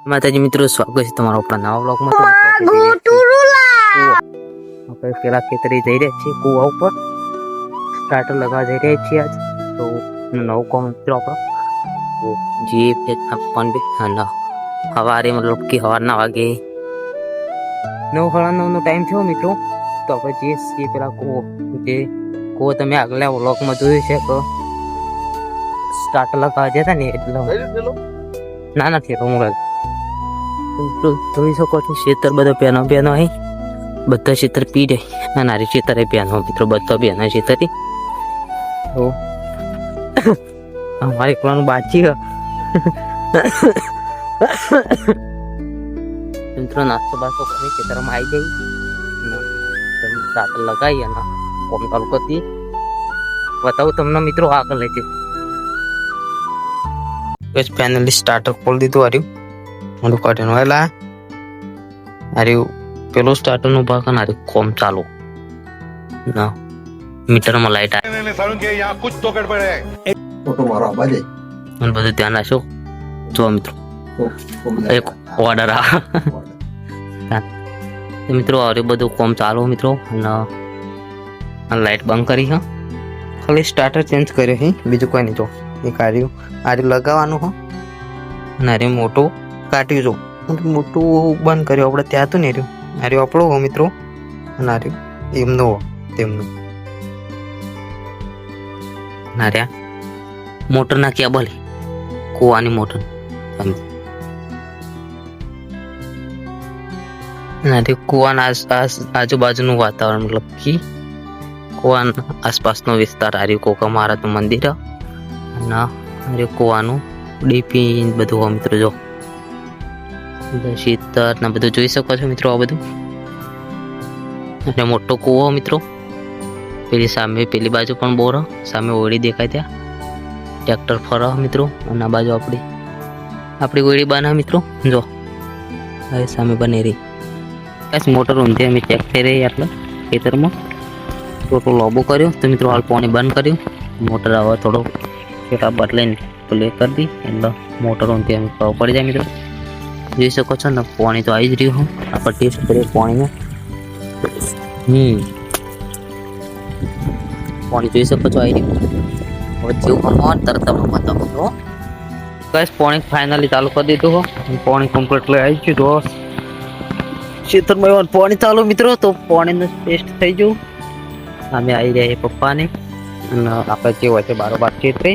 માતાજી મિત્રો, સ્વાગત છે તમારો આપણા નવા બ્લોગમાં. આપણે પેલા ખેતરે જઈ રહ્યા છીએ કુવા ઉપર સ્ટાર્ટર લગાવવા જઈ રહ્યા છીએ આજ. તો નવું કામ મિત્રો આપણો જે સવારે મતલબ કે સવારના વાગે 9:30નો ટાઈમ થયો મિત્રો. તો આપણે જઈએ છીએ પેલા કુવો તમે આગલા બ્લોગમાં જોયું છે તો સ્ટાર્ટર લગાવવા જતા ને એટલે ના નથી રૂમરાજ જોઈ શકો છો. ખેતર બધા પેનો અહીં બધા ખેતર પી જાય અને નારી ખેતરે પેનો મિત્રો બધા બેના ખેતર તો અમારે એકલાનું બાચી મિત્રો નાસ્તો બાસ્તો કરી ખેતરમાં આવી જાય સ્ટાર્ટર લગાવી અને કોમ ચાલુ કરતી બતાવું તમને મિત્રો આગળ લે છે. બસ ફાઇનલી સ્ટાર્ટર ખોલી દીધું હાર્યું મોટું કાઢીને વહેલા હાર્યું પેલું સ્ટાર્ટરનું ભાગ અને હાર્યું કોમ ચાલુ ના મીટરમાં લાઈટ આવે બધું ધ્યાન રાખશો. જો મિત્રો એક ઓર્ડર આવે મિત્રો હાર્યું બધું કોમ ચાલુ મિત્રો અને લાઈટ બંધ કરી હા ખાલી સ્ટાર્ટર ચેન્જ કર્યો હે બીજું કોઈ નહીં. જો એક આર્યું લગાવવાનું હો અને આર્યું મોટું કાટ્યું જો મોટું બંધ કર્યું આપણે ત્યાં હતું ને આર્યું આપણો હો મિત્રો અને આર્યું એમનો હો તેમનું નાર્યા મોટર ના કેબલ કુવાની મોટર કુવાના આજુબાજુનું વાતાવરણ મતલબ કે કુવાના આસપાસનો વિસ્તાર આર્યું કોકા મહારાજનું મંદિર અને કુવાનું ડીપી બધું મિત્રો જો શીતળ ને બધું જોઈ શકો છો મિત્રો. આ બધું અને મોટો કુવો મિત્રો પેલી બાજુ પણ બોર સામે ઓળી દેખાય ત્યાં ટ્રેક્ટર ફર મિત્રો અને આ બાજુ આપણી ઓળી બના મિત્રો જો હવે સામે બની રહી બસ મોટર ઊંધી અમે ચેક થઈ રહી એટલે ખેતરમાં થોડો લોબો કર્યો તો મિત્રો હાલ પાણી બંધ કર્યું મોટર હવે થોડો છેટા બદલાઈને પ્લે કરી દી એટલે મોટર ઊંધી અમે પડી જાય મિત્રો જોઈ શકો છો ને પાણી તો આવી જ રહ્યું હું આપણે ટેસ્ટ કરીએ પાણીમાં. પાણી જોઈ શકો છો આવી રહ્યું હવે જેવું કરવાનું તરત તમે બતાવો તો બસ પાણી ફાઇનલી ચાલુ કરી દીધું હો પાણી કમ્પ્લીટલી આવી ગયું તો ખેતરમાં પાણી ચાલુ મિત્રો તો પાણીનું ટેસ્ટ થઈ ગયું અમે આવી રહ્યા પપ્પાને અને આપણે જે હોય છે બારોબાર ખેતરે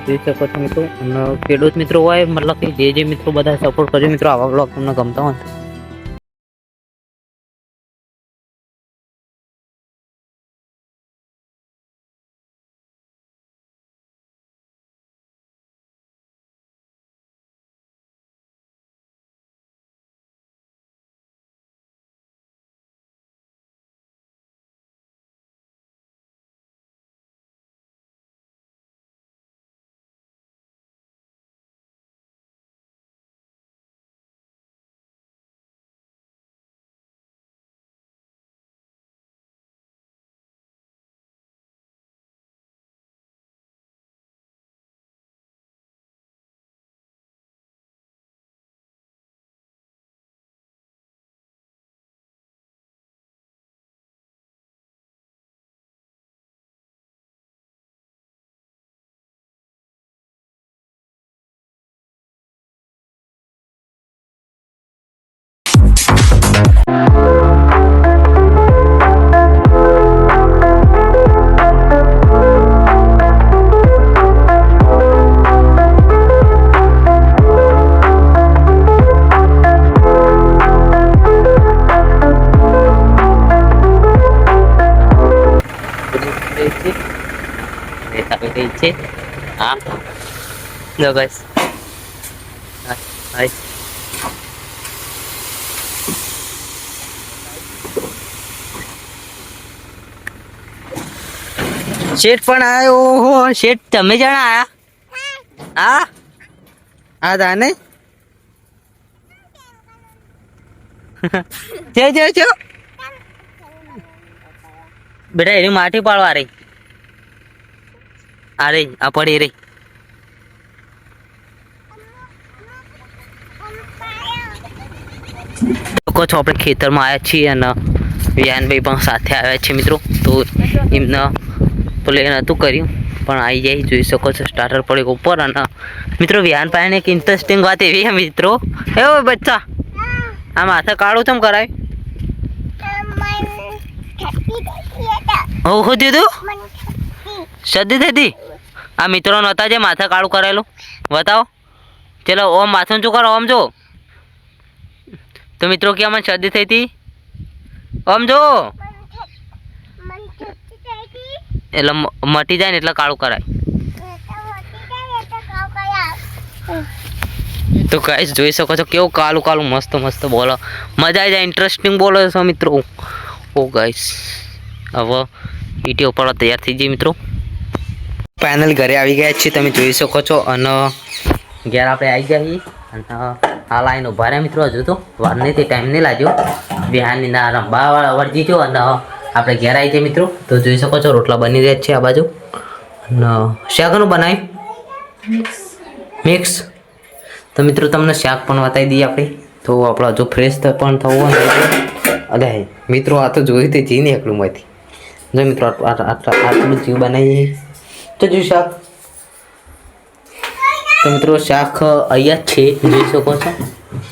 જોઈ શકો છો મિત્રો. અને ખેડૂત મિત્રો હોય મતલબ કે જે મિત્રો બધા સપોર્ટ કરજો મિત્રો આવા બ્લોગ તમને ગમતા હોય છે. હા જો ગાઈસ હાય શેઠ પણ આયો હો શેઠ તમે જણા આયા હા દાને જો બેટા એની માટી પાડવા રહી આ રહી આ પડી રહી લોકો છો આપણે ખેતરમાં આવ્યા છીએ અને વિહાનભાઈ પણ સાથે આવ્યા છે મિત્રો. તો એમને પ્લે નહોતું કર્યું પણ આવી જાય જોઈ શકો છો સ્ટાર્ટર પડે ઉપર. અને મિત્રો વિહાન પાસે એક ઇન્ટરેસ્ટિંગ વાત એવી છે મિત્રો. એ બચ્ચા આ માથે કાળું ચમ કરાય? હું શું થયું? શરદી થઈ હતી? આ મિત્રો નહોતા જે માથે કાળું કરાયેલું બતાવો. ચલો ઓમ માથું શું કરો? ઓમ જો તો મિત્રો કે મને શરદી થઈ હતી. ઓમ જો એટલે મટી જાય ને એટલે કાળું કરાય. તો ગાઈસ જોઈ શકો છો કેવું કાળું કાળું મસ્ત મસ્ત બોલો. મજા આવી જાય, ઇન્ટરેસ્ટિંગ બોલો છો મિત્રો. ઓ ગાઈસ હવે વિડીયો પર તૈયાર થઈ જાય મિત્રો. ફાઇનલ ઘરે આવી ગયા છીએ તમે જોઈ શકો છો. અને ઘેર આપણે આવી ગયા છીએ અને આ લાઈન ઉભા રહ્યા મિત્રો. હજુ તો વાર નહીં, તે ટાઈમ નહીં લાગ્યો. બિહારની ના રંબા વળજી ગયો અને આપણે ઘેર આવી જાય મિત્રો. તો જોઈ શકો છો રોટલા બની રહ્યા છે આ બાજુ. અને શાકનું બનાવ્યું મિક્સ. તો મિત્રો તમને શાક પણ બતાવી દઈએ આપણે. તો આપણે હજુ ફ્રેશ પણ થવું હોય. અરે મિત્રો આ તો જોયું તે જીને એકલું માંથી જો મિત્રો આટલું જીવ બનાવીએ તો જો શાક. તો મિત્રો શાક અહીંયા જ છે જોઈ શકો છો.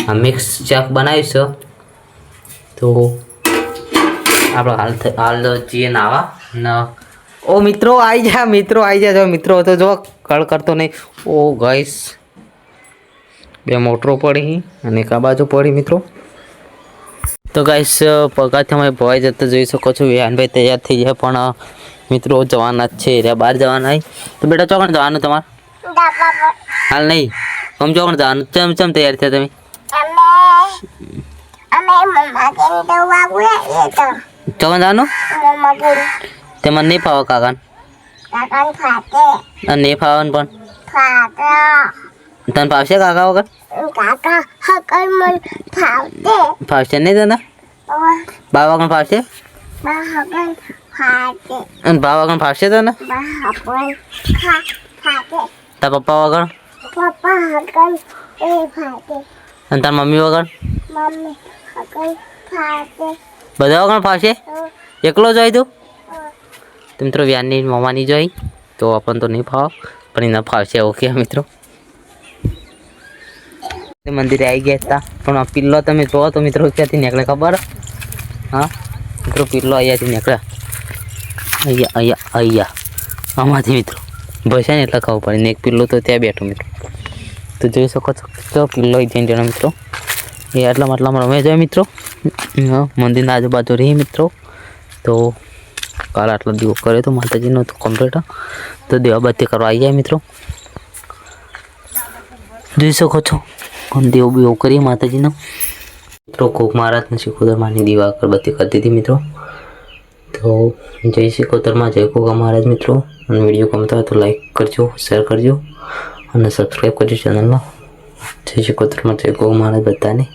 આ મિક્સ શાક બનાવીશ. તો આપણે હાલ જઈએ નાવા. ઓ મિત્રો આવી જા, મિત્રો આવી જા. મિત્રો તો જો કળ કરતો નહીં. ઓ ગાઈસ બે મોટરો પડી અને એક આ બાજુ પડી મિત્રો. તો ગાઈસ પગારથી અમે ભવાઈ જતા જોઈ શકો છો. વિહાનભાઈ તૈયાર થઈ જાય પણ મિત્રો જવાના જ છે, રહ્યા બહાર જવાના. તો બેટા ચોકણ જવાનું તમારે? હાલ નહીં આમ ચોકણ જવાનું. ચમ તૈયાર થયા તમે? ચોકણ જવાનું? તે મને નહીં ફાવે કાકાને. નહીં ફાવવાનું પણ તને ફાવશે કાકા વગર? ફાવશે નહીં તને? બા વગર ફાવશે? અને બા વગર ફાવશે તને? તાર પપ્પા વગર? અને તાર મમ્મી વગર? બધા વગર ફાવશે? એકલો જોઈ તું? તો મિત્રો વ્યાનની મમ્માની જોઈ તો આપણને તો નહીં ફાવ પણ એને ફાવશે. ઓકે મિત્રો મંદિરે આવી ગયા હતા પણ આ પિલ્લો તમે જોવો તો મિત્રો ક્યાંથી નીકળે ખબર? હા મિત્રો પિલ્લો અહીંયાથી નીકળે. અહીંયા આમાંથી મિત્રો ભસે ને એટલે ખબર પડે ને. એક પિલ્લો તો ત્યાં બેઠો મિત્રો. તો જોઈ શકો છો તો પિલ્લો જઈને જણા મિત્રો એ આટલામાં રમે જાય મિત્રો. મંદિરના આજુબાજુ રહી મિત્રો. તો કાલ આટલો દીવો કર્યો તો માતાજીનો તો કમ્પ્લીટ. તો દીવાબત્તી કરવા આવી જાય મિત્રો. જોઈ શકો છો દેવ બેવ કરીએ માતાજીનો મિત્રો. કોક મહારાજને શિકોતરમાંની દીવા અગરબત્તી કરતી હતી મિત્રો. તો જય શિકોતરમાં જય કોકા મહારાજ મિત્રો. અને વિડીયો ગમતો હોય તો લાઈક કરજો, શેર કરજો અને સબસ્ક્રાઈબ કરજો ચેનલમાં. જય શિકોતરમાં જય કોકા મહારાજ બધાને.